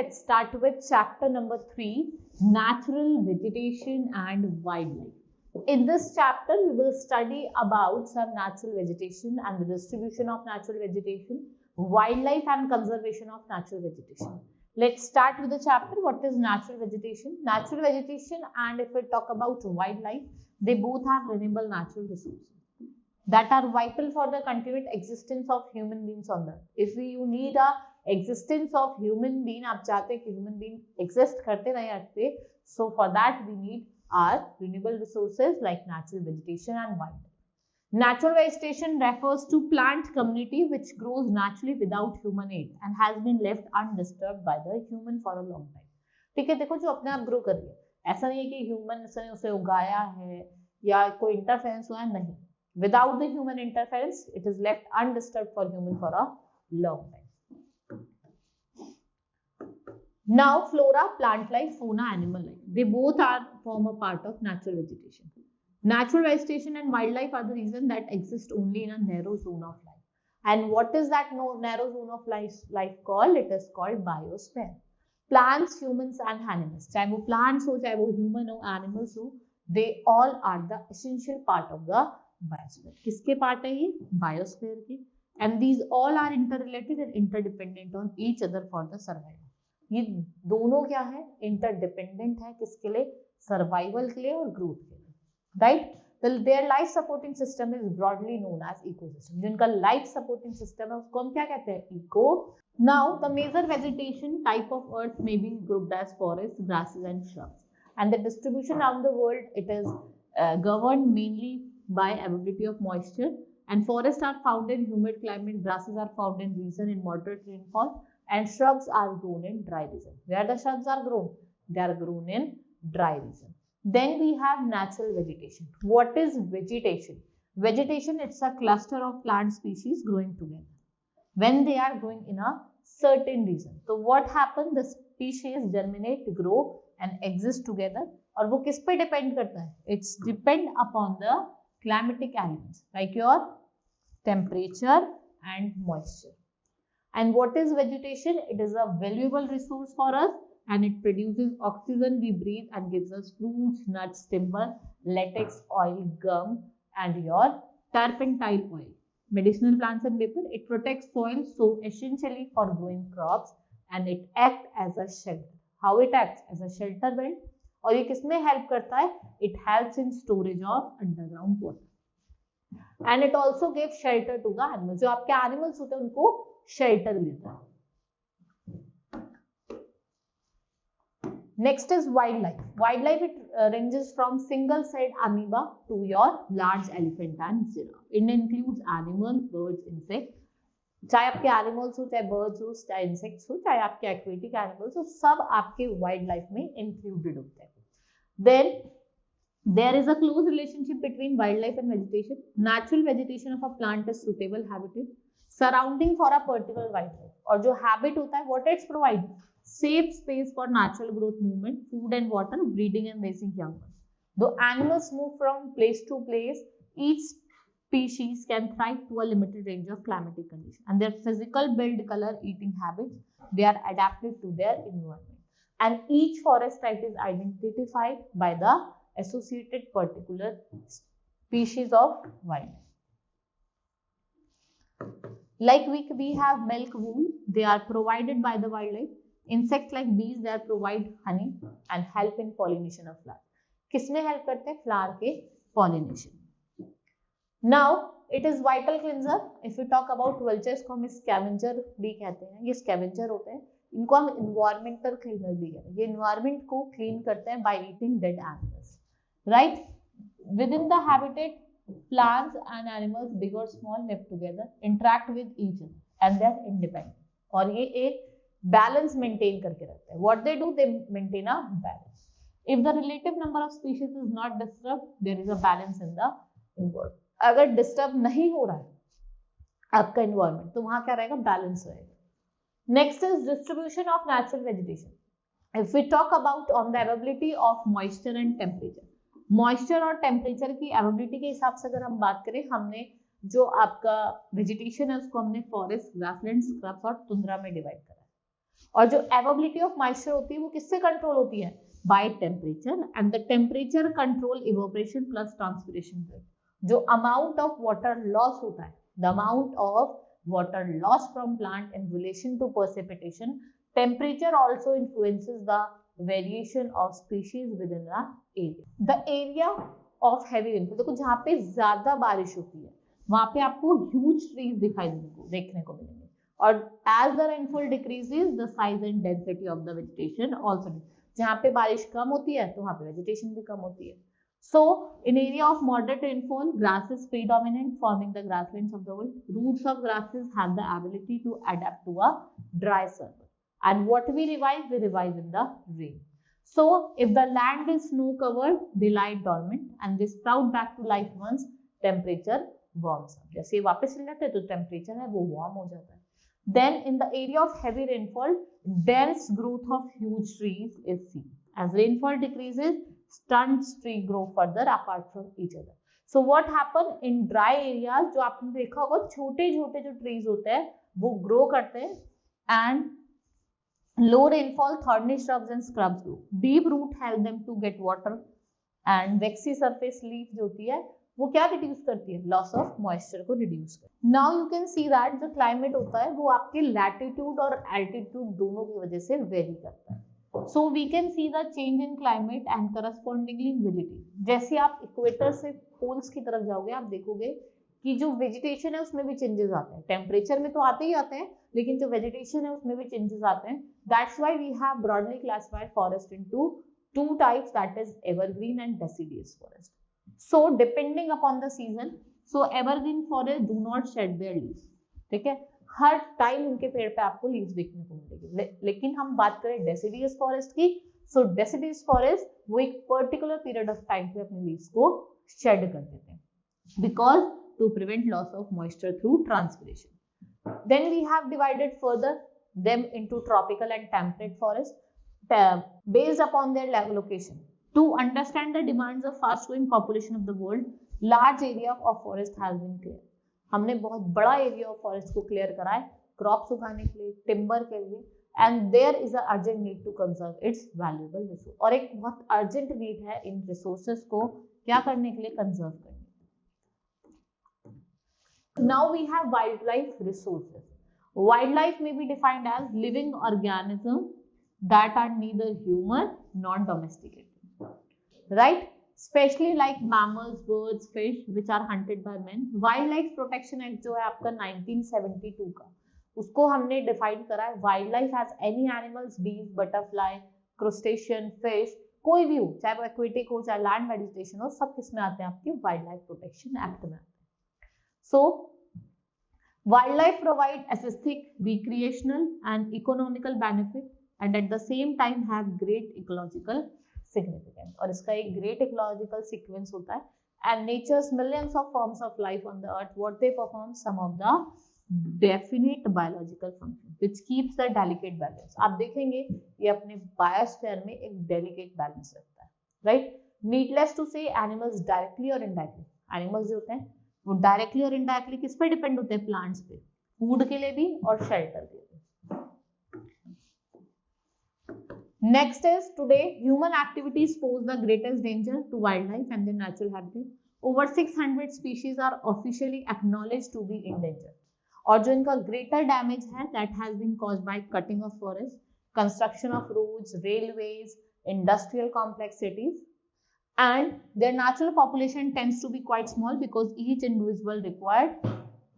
let's start with chapter number 3, natural vegetation and wildlife. In this chapter, we will study about some natural vegetation and the distribution of natural vegetation, wildlife and conservation of natural vegetation. Let's start with the chapter. What is natural vegetation? Natural vegetation, and if we talk about wildlife, they both have renewable natural resources that are vital for the continued existence of human beings on the earth. If you need a existence of human being, आप चाहते हैं कि human being exist करते रहे अर्थ पे, so for that we need our renewable resources like natural vegetation and wildlife. Natural vegetation refers to plant community which grows naturally without human aid and has been left undisturbed by the human for a long time. ठीक है, देखो जो अपने आप grow कर रही है, ऐसा नहीं है कि ह्यूमन ने उसे उगाया है या कोई इंटरफेरेंस हुआ है, नहीं. Without the human interference, it is left undisturbed for human for a long time. Now, flora, plant life, fauna, animal life. They both form a part of natural vegetation. Natural vegetation and wildlife are the reason that exist only in a narrow zone of life. And what is that narrow zone of life called? It is called biosphere. Plants, humans and animals. चाहे वो plants हो, चाहे वो human हो, animals हो, they all are the essential part of the biosphere. किसके part है ये? बायोस्फीयर के. And these all are interrelated and interdependent on each other for the survival. ये दोनों क्या है? इंटरडिपेंडेंट है किसके लिए? सर्वाइवल के लिए और ग्रोथ के लिए, right? Their life supporting system is broadly known as ecosystem. जिनका life supporting system है उसको हम क्या कहते हैं? Eco. Now the major vegetation type of earth may be grouped as forests, grasses and shrubs. And the distribution around the world, it is governed mainly by availability of moisture, and forests are found in humid climate, grasses are found in region in moderate rainfall, and shrubs are grown in dry region. Where the shrubs are grown? They are grown in dry region. Then we have natural vegetation. What is vegetation? Vegetation, it's a cluster of plant species growing together when they are growing in a certain region. So what happens? The species germinate, grow and exist together. और वो किस पे depend करता है? It's depend upon the climatic elements like your temperature and moisture. And what is vegetation? It is a valuable resource for us and it produces oxygen we breathe and gives us fruits, nuts, timber, latex, oil, gum and your turpentine oil. Medicinal plants and paper. It protects soil so essentially for growing crops and it acts as a shelter. How it acts? As a shelter belt. और ये किसमें help करता है? It helps in storage of underground water. And it also gives shelter to the animals. जो आपके animals होते हैं उनको shelter देता है. Next is wildlife. Wildlife, it ranges from single-celled amoeba to your large elephant and giraffe. It includes animals, birds, insects. चाहे आपके animals हो, चाहे बर्ड्स हो, चाहे इंसेक्ट्स हो, चाहे आपके एक्वेटिक एनिमल्स हो, सब आपके वाइल्ड लाइफ में इंक्लूडेड होते हैं. Then there is a close relationship between wildlife and vegetation. Natural vegetation of a plant is suitable habitat surrounding for a particular wildlife. और जो habit होता है, what it provides? Safe space for natural growth movement, food and water, breeding and raising young ones. Though animals move from place to place, each species can thrive to a limited range of climatic conditions. And their physical build, color, eating habits, they are adapted to their environment. And each forest type is identified by the associated particular species of wildlife. Like we have milk, wool, they are provided by the wildlife. Insects like bees, they are provide honey and help in pollination of flower. किसमें help करते हैं? Flower के pollination. Now it is vital cleanser. If we talk about vultures, को हम scavenger भी कहते हैं. ये scavenger होते हैं. इनको हम environmental cleaner भी कहते हैं. ये environment को clean करते हैं by eating dead animals, right? Within the habitat, plants and animals, big or small, live together, interact with each other, and they are independent. और ये एक balance maintain करके रखते हैं. What they do? They maintain a balance. If the relative number of species is not disturbed, there is a balance in the environment. अगर disturb नहीं हो रहा है आपका environment, तो वहाँ क्या रहेगा? Balance रहेगा. Next is distribution of natural vegetation. If we talk about on the availability of moisture and temperature, moisture और temperature की availability के हिसाब से अगर हम बात करें, हमने जो आपका vegetation है उसको हमने forest, grasslands, scrubs और tundra में divide करा है. और जो एवेबिलिटी ऑफ मॉइस्चर होती है वो किससे कंट्रोल होती है? By temperature, and the temperature control evaporation plus transpiration rate. जो अमाउंट ऑफ वाटर लॉस होता है, the amount of water loss from plant in relation to precipitation, temperature also influences the variation of species within the area. The area of heavy rainfall, देखो जहाँ पे ज्यादा बारिश होती है वहां पे आपको ह्यूज ट्रीज दिखाई देखने को मिलेंगे, और as the rainfall decreases the size and density of the vegetation also, जहाँ पे बारिश कम होती है तो वहाँ पे वेजिटेशन भी कम होती है. So in area of moderate rainfall, grasses predominant, forming the grasslands of the world. Roots of grasses have the ability to adapt to a dry surface, and what we revive in the rain. So if the land is snow covered, they lie dormant and they sprout back to life once temperature warms up. जैसे वापस चले जाते हैं तो temperature है वो warm हो जाता है. Then in the area of heavy rainfall, dense growth of huge trees is seen. As rainfall decreases, stunts tree grow further apart from each other. So what happen in dry areas, जो आपने देखा होगा छोटे छोटे जो trees होते हैं वो grow करते हैं, and low rainfall thorny shrubs and scrubs grow. Deep root help them to get water, and waxy surface leaf जो होती है वो क्या रिड्यूस करती है? लॉस ऑफ मॉइस्चर को रिड्यूस करती है. Now you can see that जो क्लाइमेट होता है वो आपके लैटिट्यूड और एल्टीट्यूड दोनों की वजह से वेरी करता है. So we can see the change in climate and correspondingly vegetation. जैसे आप इक्वेटर से पोल्स की तरफ जाओगे आप देखोगे कि जो वेजिटेशन है उसमें भी चेंजेस आते हैं. टेम्परेचर में तो आते ही आते हैं, लेकिन जो वेजिटेशन है उसमें भी चेंजेस आते हैं. That's why we have broadly classified forest into two types, that is evergreen and deciduous forest. So depending upon the season, so evergreen forest do not shed their leaves. ठीक है, हर time उनके पेड़ पे आपको leaves देखने को मिलेगी. लेकिन हम बात करें डेसिडियस फॉरेस्ट की, सो डेसिडियस फॉरेस्ट वो एक पर्टिकुलर पीरियड ऑफ टाइम पे अपने लीव्स को शेड कर देते हैं, because to prevent loss of moisture through transpiration. Then we have divided further them into tropical and temperate forest based upon their location. To understand the demands of fast growing population of the world, large area of forest has been clear. हमने बहुत बड़ा area of forest को clear करा है crops उगाने के लिए, timber के लिए, and there is a urgent need to conserve it's valuable resource. और एक बहुत अर्जेंट नीड है इन रिसोर्सेज को क्या करने के लिए? कंजर्व करने. Now we have wildlife resources. Wildlife may be defined as living organism that are neither human not domesticated, right? Especially like mammals, birds, fish, which are hunted by men. Wildlife Protection Act जो है आपका 1972 का, उसको हमने define करा है. Wild life has any animals, बीज, butterfly, क्रुस्टेशियन, fish, कोई भी हो, चाहे वो एक्वेटिक हो चाहे लैंड वेजिटेशन हो, सब किसमें आते हैं? आपके वाइल्ड लाइफ प्रोटेक्शन एक्ट में आते हैं. So wildlife provide aesthetic, recreational and economical benefit, and at the same time have great ecological significance. और इसका एक great ecological sequence होता है. And nature's millions of forms of life on the earth, what they perform? Some of the definite biological functions which keeps the delicate balance. आप देखेंगे ये अपने biosphere में एक delicate balance रखता है, right? Needless to say, animals directly or indirectly, animals जो होते हैं वो directly और indirectly किस पे depend होते हैं? plants पे, food के लिए भी और shelter के लिए. Next is today human activities pose the greatest danger to wildlife and their natural habitat. Over 600 species are officially acknowledged to be endangered. और जो इनका greater damage है that has been caused by cutting of forests, construction of roads, railways, industrial complexities, and their natural population tends to be quite small because each individual required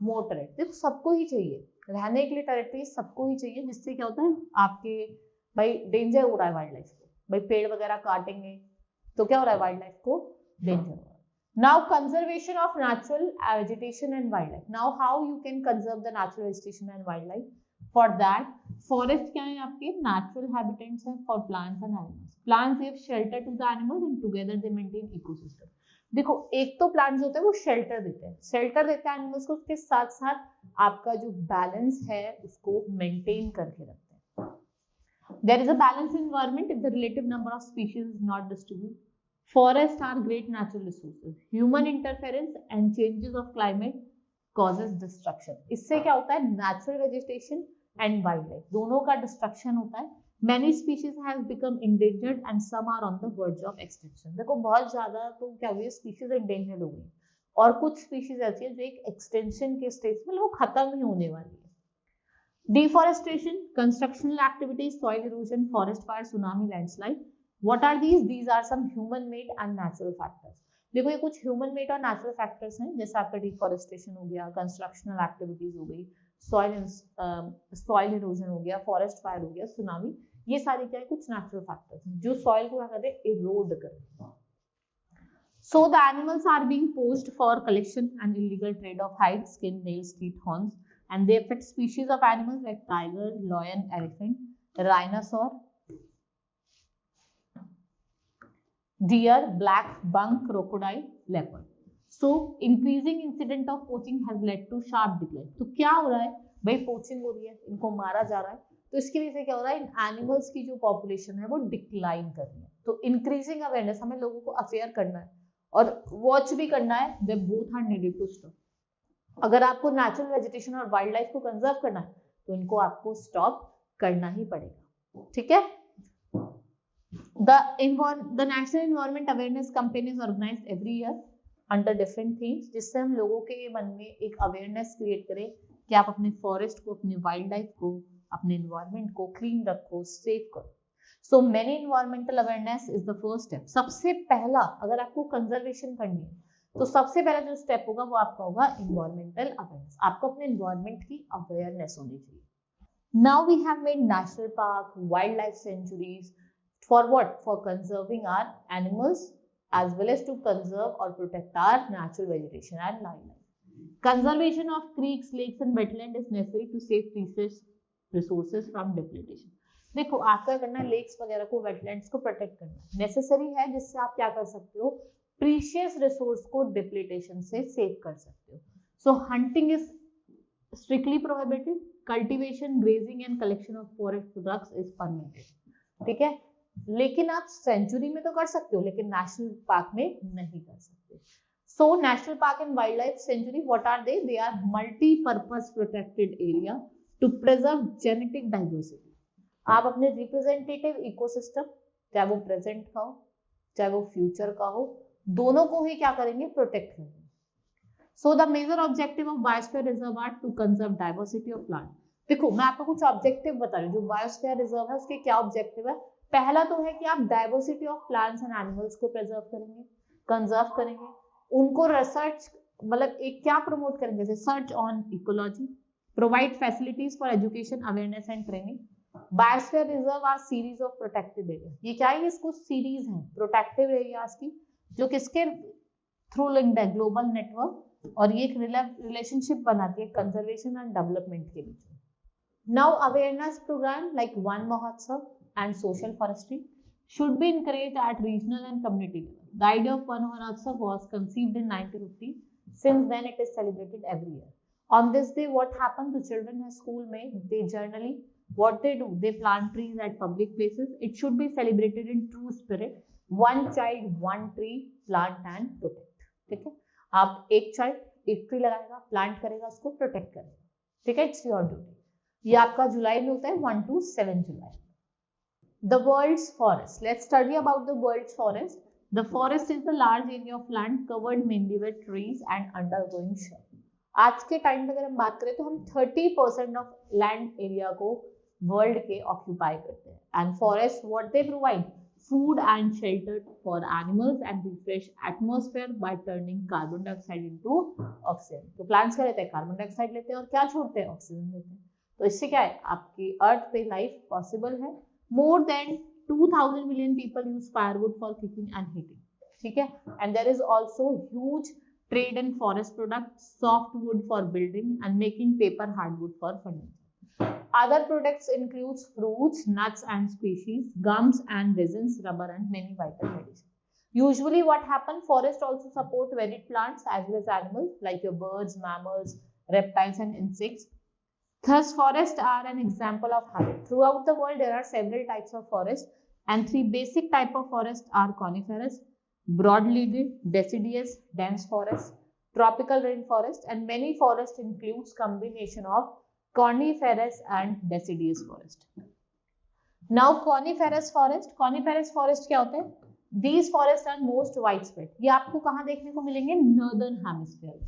more territory. देखो सबको ही चाहिए रहने के लिए territory, सबको ही चाहिए, जिससे क्या होता है आपके भाई डेंजर हो रहा है वाइल्ड लाइफ को. भाई पेड़ वगैरह काटेंगे तो क्या हो रहा है? वाइल्ड लाइफ को डेंजर हो रहा है. Now conservation of natural vegetation and wildlife. Now how you can conserve the natural vegetation and wildlife? For that forest क्या है? आपके नेचुरल हैबिटेट्स हैं for plants and animals. Plants give shelter to the animals and together they maintain ecosystem. देखो एक तो plants होते हैं वो शेल्टर देते हैं, एनिमल्स को, उसके साथ साथ आपका जो बैलेंस है उसको मेंटेन करके रखते हैं. There is a balanced environment if the relative number of species is not distributed. Forests are great natural resources. Human interference and changes of climate causes destruction. इससे क्या होता है? Natural vegetation and wild life, दोनों का destruction होता है। Many species have become endangered and some are on the verge of extinction. देखो बहुत ज्यादा तो क्या हुई, स्पीशीज endangered हो गई और कुछ स्पीशीज ऐसी है जो एक एक्सटेंशन के स्टेज में वो खत्म ही होने वाली है। Deforestation, constructional activities, soil erosion, forest fire, tsunami, landslide, what are these? These are some human made and natural factors. देखो ये कुछ ह्यूमन मेड और नेचुरल फैक्टर्स हैं, जैसे आपका डिफॉरेस्टेशन हो गया, कंस्ट्रक्शनल एक्टिविटीज हो गई, सॉइल इरोजन हो गया, फॉरेस्ट फायर हो गया, सुनामी, ये सारी क्या है, कुछ नेचुरल फैक्टर्स हैं जो सॉइल को क्या करते हैं, इरोड करते हैं। So the animals are being poached for collection and illegal trade of hide, skin, nails, teeth, horns, and they affect species of animals like tiger, lion, elephant, rhinoceros, deer, black bunk, crocodile, leopard. So increasing incident of poaching has led to sharp decline. तो क्या हो रहा है भाई, poaching हो रही है, इनको मारा जा रहा है, तो इसकी वजह से क्या हो रहा है, इन एनिमल्स की जो पॉपुलेशन है वो डिक्लाइन कर रही है। तो इंक्रीजिंग अवेयरनेस, हमें लोगों को अवेयर करना है और वॉच भी करना है, we both are needed to stop. अगर आपको नेचुरल वेजिटेशन और वाइल्ड लाइफ को कंजर्व करना है तो इनको आपको स्टॉप करना ही पड़ेगा, ठीक है। The National Environment Awareness Campaign is organized every year under different themes, जिससे हम लोगों के मन में एक अवेयरनेस क्रिएट करें कि आप अपने फॉरेस्ट को, अपने वाइल्ड लाइफ को, अपने एनवायरनमेंट को क्लीन रखो, सेफ करो। So many environmental awareness is the first step. सबसे पहला, अगर आपको कंजर्वेशन करनी है तो सबसे पहला जो स्टेप होगा वो आपका होगा एनवायरमेंटल अवेयरनेस। आपको अपने एनवायरमेंट की अवेयरनेस होनी चाहिए। Now we have made national park, wildlife sanctuaries, for what? For conserving our animals as well as to conserve or protect our natural vegetation and wildlife. Conservation of creeks, lakes and wetland is necessary to save precious resources from depletion. देखो आपका करना है, lakes वगैरह को, wetlands को protect करना necessary है, जिससे आप क्या कर सकते हो, प्रीशियस रिसोर्स को डिप्लीटेशन से सेव कर सकते हो। So hunting is strictly prohibited, cultivation, grazing and collection of forest products is permitted, ठीक है। लेकिन आप सेंचुरी में तो कर सकते हो, लेकिन नेशनल पार्क में नहीं कर सकते। So national park and wildlife sanctuary, what are they? They are multipurpose protected area to preserve genetic diversity. आप अपने रिप्रेजेंटेटिव इकोसिस्टम, चाहे वो प्रेजेंट का हो चाहे वो फ्यूचर का हो, दोनों को ही क्या करेंगे, प्रोटेक्ट करेंगे। So the major objective of biosphere reserve are to conserve diversity of plant. देखो मैं आपको कुछ ऑब्जेक्टिव बता रही हूँ, जो बायोस्फीयर रिजर्व है उसके क्या ऑब्जेक्टिव है। पहला तो है कि आप diversity of plants and animals को प्रिजर्व करेंगे, कंजर्व करेंगे, उनको रिसर्च मतलब एक क्या प्रमोट करेंगे, research on ecology, provide facilities for education, awareness and training. Biosphere reserve R series of protected area. ये क्या है, इसको सीरीज है प्रोटेक्टिव एरियाज की, जो किसके थ्रू लिंक्ड है, ग्लोबल नेटवर्क, और ये एक रिलेशनशिप बनाती है कंजर्वेशन एंड डेवलपमेंट के बीच में। Now awareness programme like Van Mahotsav and social forestry should be encouraged at regional and community level. The idea of Van Mahotsav was conceived in 1950. Since then, it is celebrated every year. On this day, what happens? The children in school they generally, what they do, they plant trees at public places. It should be celebrated in true spirit. One child, one tree, plant and protect. ठीक है? आप एक child एक tree लगाएगा, plant करेगा, उसको protect करेगा, ठीक है? It's your duty. ये आपका जुलाई में होता है 1 to 7 July. The world's forest. Let's study about the world's forest. The forest is the large area of land covered mainly with trees and undergoing shrub. आज के टाइम में अगर हम बात करें तो हम 30% ऑफ लैंड एरिया को वर्ल्ड के ऑक्यूपाई करते हैं। And forest what they provide? Food and shelter for animals and refresh atmosphere bye turning carbon dioxide into oxygen. तो प्लांट्स क्या लेते हैं? कार्बन डाइऑक्साइड लेते हैं और क्या छोड़ते हैं? ऑक्सीजन लेते हैं। तो इससे क्या है, आपकी अर्थ पे लाइफ पॉसिबल है। More than 2000 million people use firewood for cooking and heating, ठीक है। And there is also huge trade in forest products, softwood for building and making paper, hardwood for furniture. Other products includes fruits, nuts and species, gums and resins, rubber and many vital medicines. Usually what happens, forest also support varied plants as well as animals like your birds, mammals, reptiles and insects. Thus, forests are an example of habit. Throughout the world, there are several types of forests, and 3 basic types of forests are coniferous, broad-leaved, deciduous, dense forest, tropical rainforest, and many forests includes combination of coniferous and deciduous forest. Now coniferous forest क्या होते हैं? These forests are most widespread. ये आपको कहाँ देखने को मिलेंगे? Northern hemisphere,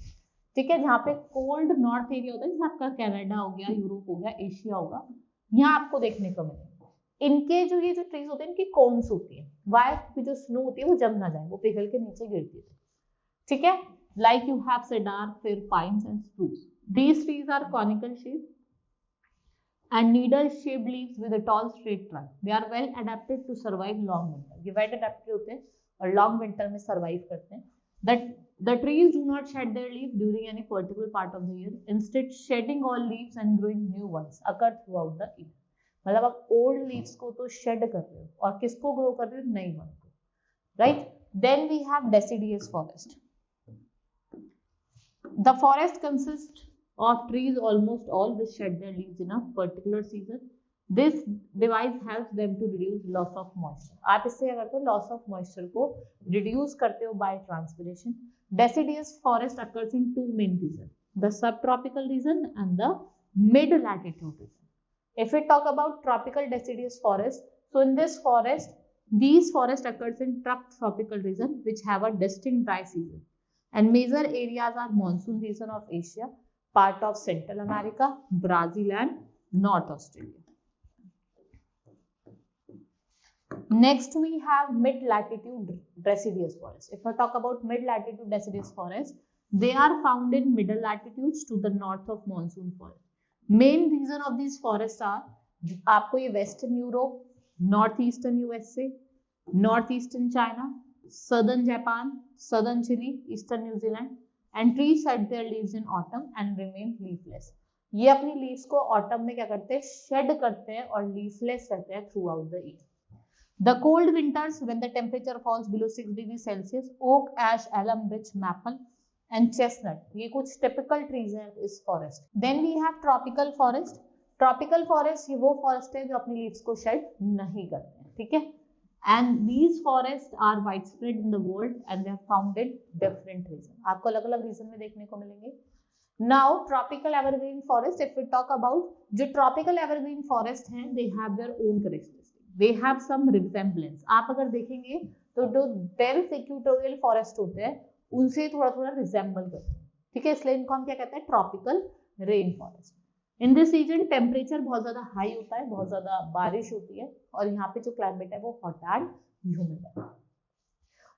ठीक है, जहाँ पे कोल्ड नॉर्थ एरिया होता है, जैसे आपका कनाडा हो गया, यूरोप हो गया, एशिया होगा, यहाँ आपको देखने को मिलेंगे। इनके जो ये जो ट्रीज होते हैं, इनकी कॉन्स होती है, वाई? क्योंकि जो स्नो होती है वो जम ना जाए, वो पिघल के नीचे गिरती है, ठीक है। लाइक यू हैव सेडार, फिर pines and spruce. These trees are conical shape and needle-shaped leaves with a tall straight trunk. They are well adapted to survive long winter. ये well adapted होते हैं और long winter में survive करते हैं. That the trees do not shed their leaves during any particular part of the year. Instead, shedding all leaves and growing new ones occur throughout the year. मतलब आप old leaves को तो shed कर रहे हो और किसको grow कर रहे हो? नई one को, right? Then we have deciduous forest. The forest consists of trees almost all which shed their leaves in a particular season. This device helps them to reduce loss of moisture. आप इससे क्या करते हो? Loss of moisture को reduce करते हो by transpiration. Deciduous forest occurs in two main regions: the subtropical region and the mid-latitude region. If we talk about tropical deciduous forest, so in this forest, these forest occurs in tropical region which have a distinct dry season, and major areas are monsoon region of Asia, part of Central America, Brazil and North Australia. Next we have mid-latitude deciduous forest. If I talk about mid-latitude deciduous forest, they are found in middle latitudes to the north of monsoon forest. Main reason of these forests are, आपको ये western Europe, north eastern USA, north eastern China, southern Japan, southern Chile, eastern New Zealand, and trees shed their leaves in autumn and remain leafless. ये अपनी leaves को autumn में क्या करते हैं? Shade करते हैं और लीफलेस रहते हैं through out the year. The cold winters, when the temperature falls below 6 degrees Celsius, oak, ash, elm, beech, maple and chestnut, ये कुछ typical trees हैं इस forest. Then we have tropical forest. Tropical forest ये वो forest है जो अपनी leaves को shed नहीं करते हैं, ठीक है? And these forests are widespread in the world and they are found in different regions. आपको अलग-अलग region में देखने को मिलेंगे. Now tropical evergreen forest, if we talk about जो tropical evergreen forest हैं, they have their own characteristics. They have some resemblance. आप अगर देखेंगे तो जो dense equatorial forest होते हैं उनसे थोड़ा थोड़ा रिजेंबल करते हैं, ठीक है, इसलिए इनको हम क्या कहते हैं? Tropical rain forest. In this region temperature बहुत ज्यादा हाई होता है, बहुत ज्यादा बारिश होती है और यहाँ पे जो क्लाइमेट है वो हॉट एंड ह्यूमिड है.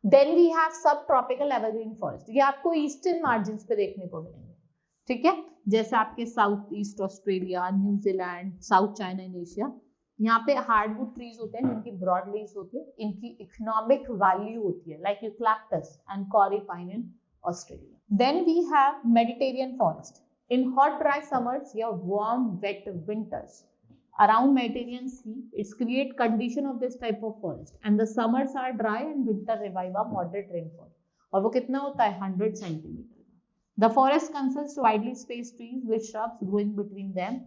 देन वी हैव सब ट्रॉपिकल एवरग्रीन फॉरेस्ट. ये आपको ईस्टर्न मार्जिन पे देखने को मिलेंगे, ठीक है, जैसे आपके south east Australia, New Zealand, south China in Asia. यहाँ पे हार्डवुड ट्रीज होते हैं जिनकी ब्रॉड लीव्स होती है, इनकी इकोनॉमिक वैल्यू होती है, like eucalyptus and kauri pine in Australia. Then we have Mediterranean forest. In hot dry summers या warm wet winters around Mediterranean sea, it's create condition of this type of forest and the summers are dry and winter revive a moderate rainfall. और वो कितना होता है? 100 centimetre. The forest consists of widely spaced trees with shrubs growing between them,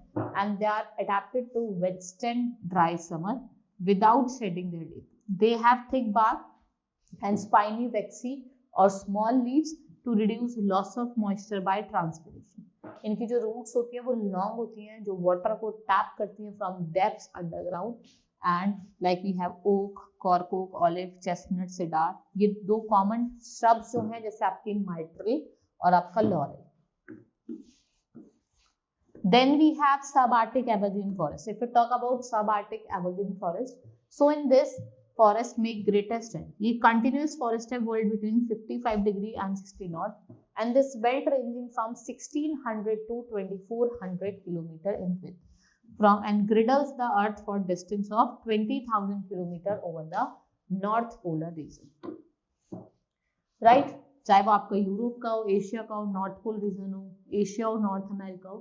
and they are adapted to withstand dry summer without shedding their leaves. They have thick bark and spiny, waxy or small leaves to reduce loss of moisture by transpiration. इनकी जो roots होती है वो long होती हैं, जो water को tap करती हैं from depths underground. And like we have oak, cork oak, olive, chestnut, cedar. ये दो common shrubs जो हैं, जैसे आपकी myrtle और आपका laurel. Then we have subarctic evergreen forest. If we talk about subarctic evergreen forest, so in this forest make greatest strength. ये continuous forest है world between 55 degree and 60 knot, and this belt ranging from 1600 to 2400 kilometer in width, from and girdles the earth for distance of 20,000 kilometer over the north polar region. Right? चाहे वो आपका Europe का हो, Asia का हो, north pole region हो, Asia और North America हो.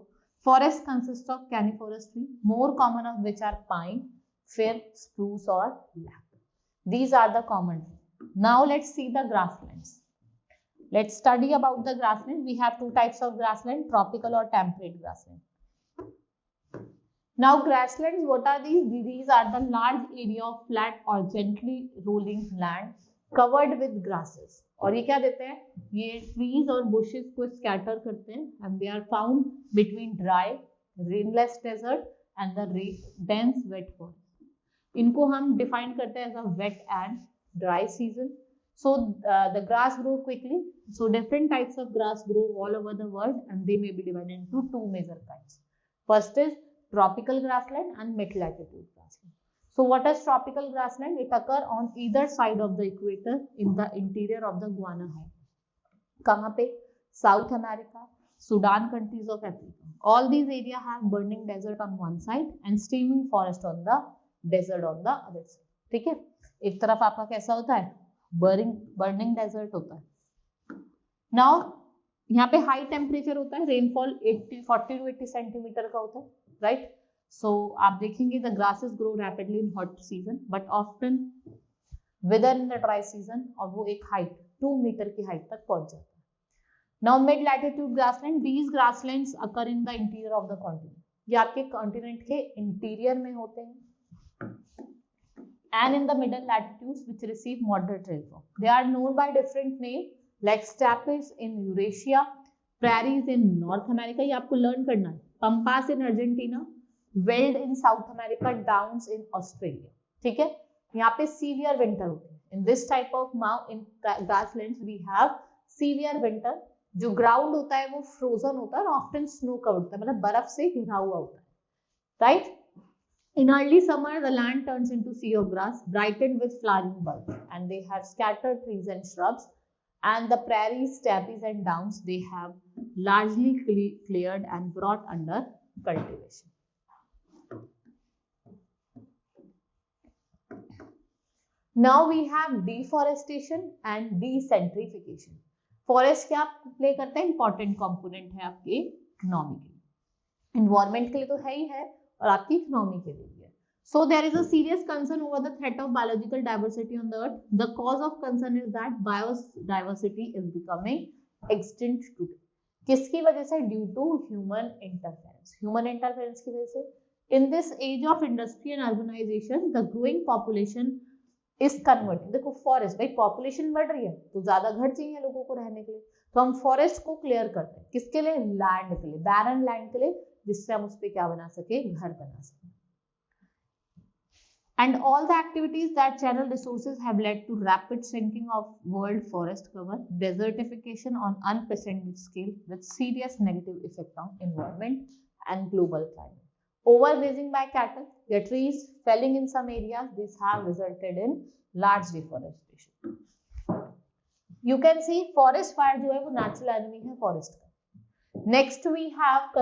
Forest consist of coniferous tree, more common of which are pine, fir spruce और lap. These are the common. Now let's see the grasslands. Let's study about the grassland. We have two types of grassland, tropical और temperate grassland. Now grasslands, what are these? These are the large area of flat or gently rolling land covered with grasses. और ये क्या देते हैं? ये trees और bushes को scatter करते हैं and they are found between dry rainless desert and the dense wet forest. इनको हम डिफाइन करते हैं as a wet and dry season. So the grass grow quickly. So different types of grass grow all over the world and they may be divided into two major kinds. First is tropical grassland and mid latitude grassland. So what is tropical grassland? It occur on either side of the equator in the interior of the Guiana Highlands. कहाँ पे? South America, Sudan countries of Africa. All these areas have burning desert on one side and steaming forest on the desert on the other side. ठीक है, एक तरफ आपका कैसा होता है, बर्निंग डेजर्ट होता है। नाउ यहाँ पे हाई टेम्परेचर होता है, रेनफॉल 40 to 80 सेंटीमीटर का होता है, राइट। सो आप देखेंगे the grasses grow rapidly in hot season but often wither in the dry season, और वो एक हाइट 2 मीटर की हाइट तक पहुंच जाता है। Now mid latitude grassland, these grasslands occur in the interior of the continent, ये आपके कॉन्टिनेंट के इंटीरियर में होते हैं। And in the middle latitudes which receive moderate rainfall. They are known by different names like steppes in Eurasia, prairies in North America, ये आपको learn करना है, pampas in Argentina, veld in South America, downs in Australia, ठीक है। यहाँ पे severe winter होती है। In this type of in grasslands we have severe winter, जो ground होता है वो frozen होता है और often snow covered होता है, मतलब बर्फ से घिरा हुआ होता है, right? In early summer, the land turns into sea of grass, brightened with flowering buds, and they have scattered trees and shrubs. And the prairies, steppes, and downs they have largely cleared and brought under cultivation. Now we have deforestation and decentrification. Forest क्या play करता है, important component है आपके economy के, environment के लिए तो है ही है और आपकी इकोनॉमी के लिए भी है। So there is a serious concern over the threat of biological diversity on the earth. The cause of concern is that biodiversity is becoming extinct today. किसकी वजह से? Due to human interference. Human interference की वजह से in this age of industry and urbanization, the growing population is converting. देखो forest, भाई population बढ़ रही है तो ज्यादा घर चाहिए लोगों को रहने के लिए, तो हम फॉरेस्ट को क्लियर करते हैं, किसके लिए? लैंड के लिए, बैरन लैंड के लिए, जिससे हम उस पर क्या बना सके, घर बना सके। And all the activities that channel resources have led to rapid sinking of world forest cover, desertification on unprecedented scale with serious negative effect on environment and global climate. Overgrazing by cattle, the trees felling in some areas, these have resulted in large deforestation. You can see forest fire जो है वो natural enemy है forest का। Next we have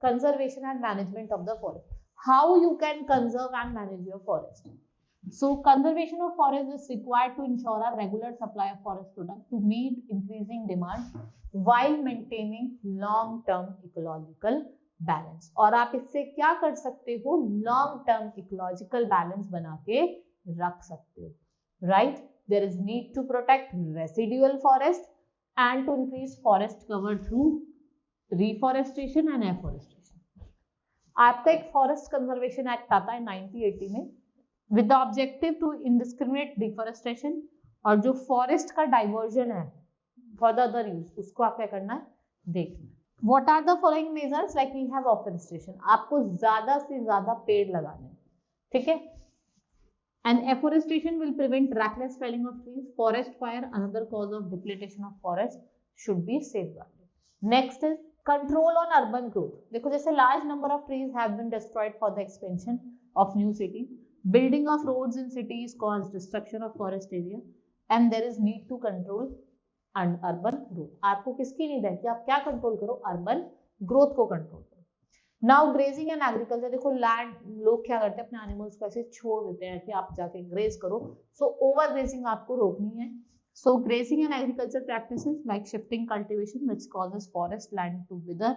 conservation and management of the forest. How you can conserve and manage your forest? So conservation of forest is required to ensure a regular supply of forest products to meet increasing demand while maintaining long-term ecological balance. और आप इससे क्या कर सकते हो? Long-term ecological balance बना के रख सकते हो, right? There is need to protect residual forest and to increase forest cover through reforestation and afforestation. आपका एक फॉरेस्ट कंजर्वेशन एक्ट आता है 1980 में with the objective to indiscriminate deforestation, और जो फॉरेस्ट का डाइवर्जन है फॉर द अदर यूज उसको आप क्या करना है, देखना। What are the following measures? Like we have afforestation, आपको ज्यादा से ज्यादा पेड़ लगाने, ठीक है। And afforestation will prevent reckless felling of trees, forest fire another cause of depletion of forest should be safeguarded. Next is control on urban growth. देखो जैसे large number of trees have been destroyed for the expansion of new cities, building of roads in cities cause destruction of forest area, and there is need to control and urban growth. आपको किसकी need है कि आप क्या control करो? Urban growth को control करो। Now grazing and agriculture, देखो लैंड लोग क्या करते हैं, अपने एनिमल्स को ऐसे छोड़ देते हैं कि आप जाके ग्रेज करो, सो ओवर ग्रेजिंग आपको रोकनी है। So grazing and agriculture practices like shifting cultivation which causes forest land to wither,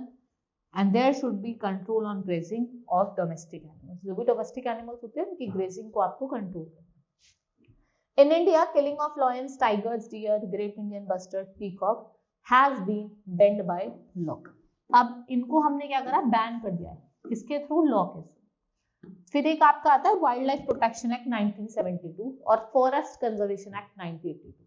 and there should be control on grazing of domestic animals. जो भी domestic animals होते हैं उनकी grazing को आपको control करना। In India, killing of lions, tigers, deer, great Indian bustard, peacock has been banned by law. अब इनको हमने क्या करा? बैन कर दिया है, किसके थ्रू? लॉ के थ्रू। फिर एक आपका आता है वाइल्ड लाइफ प्रोटेक्शन एक्ट 1972 और forest conservation act 1982।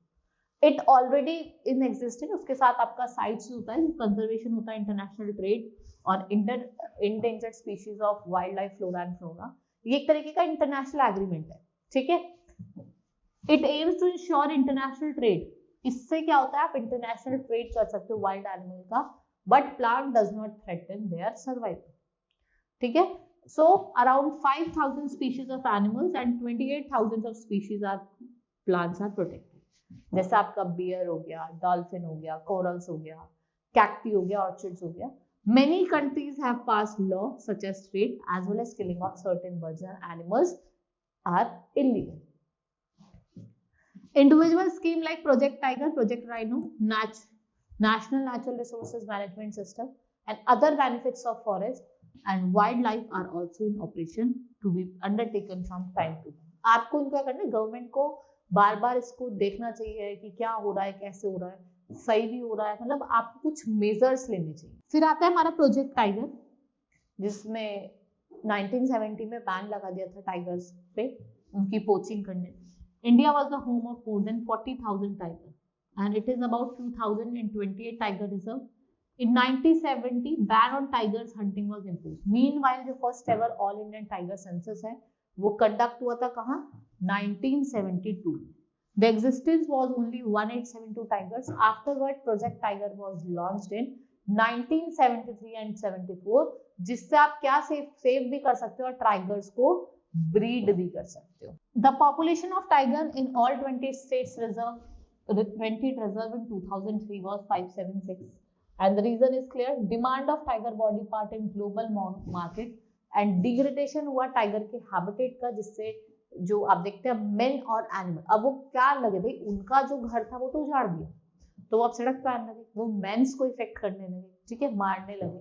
It already in existence, उसके साथ आपका साइट्स होता है, कंजर्वेशन होता है, इंटरनेशनल ट्रेड और endangered species of wildlife flora and flora, ये एक तरीके का इंटरनेशनल एग्रीमेंट है, ठीक है। It aims to ensure international trade, इससे क्या होता है, आप इंटरनेशनल ट्रेड कर सकते हो वाइल्ड एनिमल का, but plant does not threaten their survival, ठीक है। So around 5000 species of animals and 28,000 of species are plants are protected, जैसे आपका बियर हो गया, डॉल्फिन हो गया, कोरल्स हो गया, कैक्टी हो गया, ऑर्चिड्स हो गया। Many countries have passed law such as trade as well as killing of certain birds and animals are illegal. Individual scheme like Project Tiger, Project Rhino, National Natural Resources Management System and other benefits of forest and wildlife are also in operation to be undertaken from time to time. आपको इनका करना है, government को बार बार इसको देखना चाहिए कि क्या हो रहा है, कैसे हो रहा है, सही भी हो रहा है, मतलब आपको कुछ मेजर्स लेने चाहिए। फिर आता है हमारा प्रोजेक्ट टाइगर, जिसमें 1970 में बैन लगा दिया था टाइगर्स पे, उनकी पोचिंग करने। India was the home of more than 40,000 tiger and it is about 2028 tiger reserve. In 1970 ban on tigers hunting was imposed. Meanwhile जो first ever all Indian tiger census है वो conduct हुआ था कहाँ, 1972। The existence was only 1872 tigers. Afterward, Project Tiger was launched in 1973 and 74, जिससे आप क्या save भी कर सकते हो और टाइगर्स को ब्रीड भी कर सकते हो। The population of tiger in all 20 states reserve in 2003 was 576, and the reason is clear: demand of tiger body part in global market and degradation हुआ टाइगर के हैबिटेट का, जिससे जो आप देखते हैं मेन और एनिमल, अब वो क्या लगे भाई, उनका जो घर था वो तो उजाड़ दिया, तो वो अब सड़क पे आने लगे, वो मेंस को इफेक्ट करने लगे, ठीक है, मारने लगे।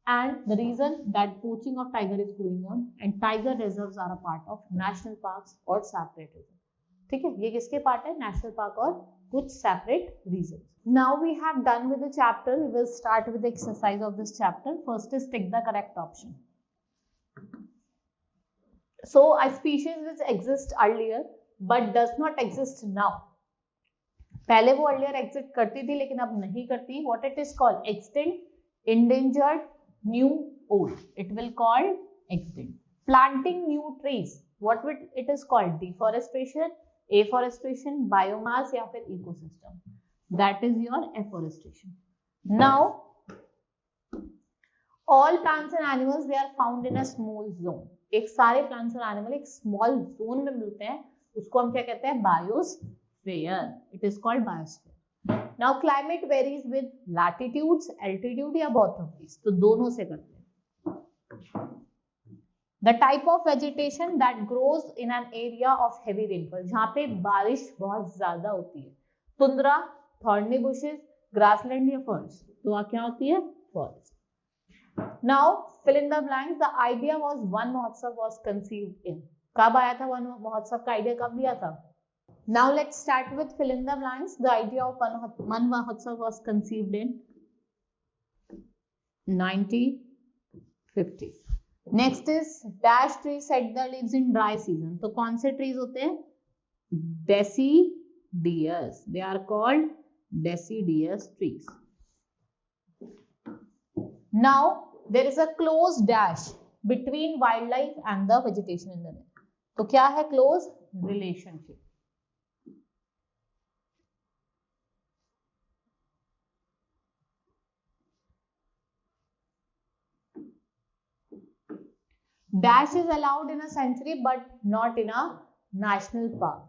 And the reason that poaching of tiger is going on and tiger reserves are a part of national parks और सेपरेट रिजर्व, ठीक है, ये किसके पार्ट है, नेशनल पार्क और कुछ separate region. Now we have done with the chapter, we will start with the exercise of this chapter. First is tick the correct option. So a species which exists earlier but does not exist now. पहले वो earlier exist करती थी लेकिन अब नहीं करती. What it is called? Extinct, endangered, new, old. It will called extinct. Planting new trees. What it is called? Deforestation, afforestation, biomass या फिर ecosystem. That is your afforestation. Now, all plants and animals they are found in a small zone. एक सारे plants और animal एक small zone में मिलते हैं, उसको हम क्या कहते हैं, biosphere. It is called biosphere. Now climate varies with latitudes, altitude या बोथ ऑफ दीस, तो दोनों से करते हैं। The type of vegetation that grows in an area of heavy rainfall, जहाँ पे बारिश बहुत ज्यादा होती है, तुंद्रा, थॉर्नी बुशेस, ग्रासलैंड या फॉरेस्ट, तो क्या होती है, forest. Now fill in the blanks. The idea was one महोत्सव was conceived in. कब आया था वन महोत्सव का आइडिया, कब लिया था? Now let's start with fill in the blanks. The idea of one महोत्सव was conceived in 1950. Next is dash trees set the leaves in dry season. तो कौन से trees होते हैं? Deciduous. They are called deciduous trees. Now there is a close dash between wildlife and the vegetation in the net. तो क्या है close relationship? Dash is allowed in a sanctuary but not in a national park.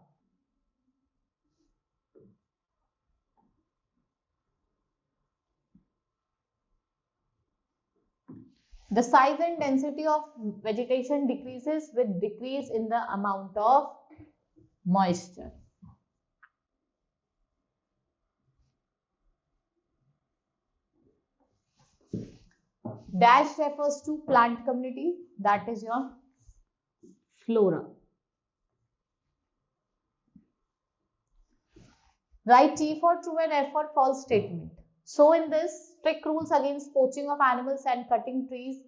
The size and density of vegetation decreases with decrease in the amount of moisture. Dash refers to plant community, that is your flora. Write T for true and F for false statement. So in this, strict rules against poaching of animals and cutting trees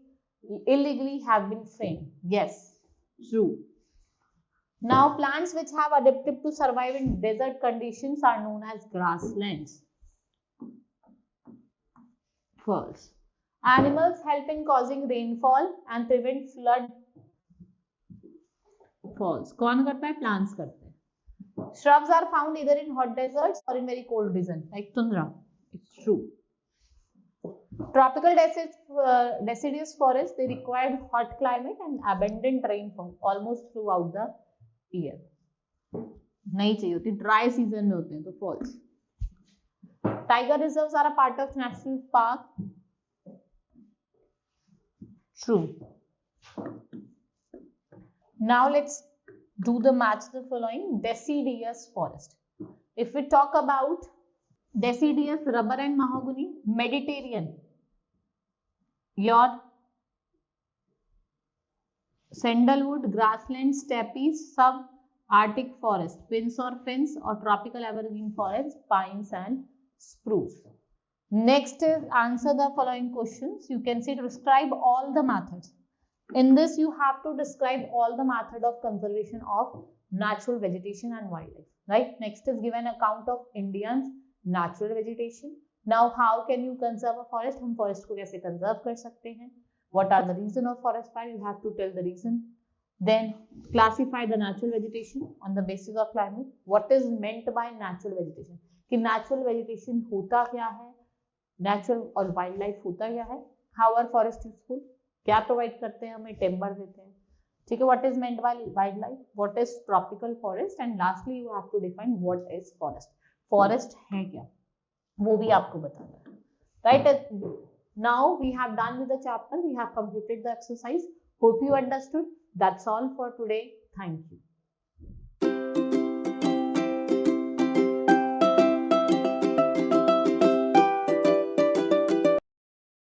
illegally have been framed. Yes, true. Now, plants which have adapted to survive in desert conditions are known as grasslands. False. Animals help in causing rainfall and prevent flood. False. कौन करता है? Plants करते हैं. Shrubs are found either in hot deserts or in very cold regions like tundra. It's true. Tropical deciduous forests, they required hot climate and abundant rainfall almost throughout the year. नहीं चाहिए होती, dry season में होते हैं, तो false. Tiger reserves are a part of national park. True. Now let's do the match the following. Deciduous forest. If we talk about deciduous, rubber and mahogany, Mediterranean. Your sandalwood, grassland, steppies, sub-Arctic forest, pins or fins, or tropical evergreen forest, pines and spruce. Next is answer the following questions. You can say describe all the methods. In this, you have to describe all the method of conservation of natural vegetation and wildlife. Right? Next is give an account of India's natural vegetation. Now, how can you conserve a forest? हम forest को कैसे conserve कर सकते हैं? What are the reason of forest fire? You have to tell the reason. Then classify the natural vegetation on the basis of climate. What is meant by natural vegetation? कि natural vegetation होता क्या है? Natural और wildlife होता क्या है? How are forest useful? क्या provide करते हैं हमें? टिम्बर देते हैं. ठीक है. What is meant by wildlife, what is tropical forest, and lastly you have to define what is forest. Forest है क्या, वो भी आपको बताना है. Right. Now we have done with the chapter, we have completed the exercise. Hope you understood. That's all for today. Thank you.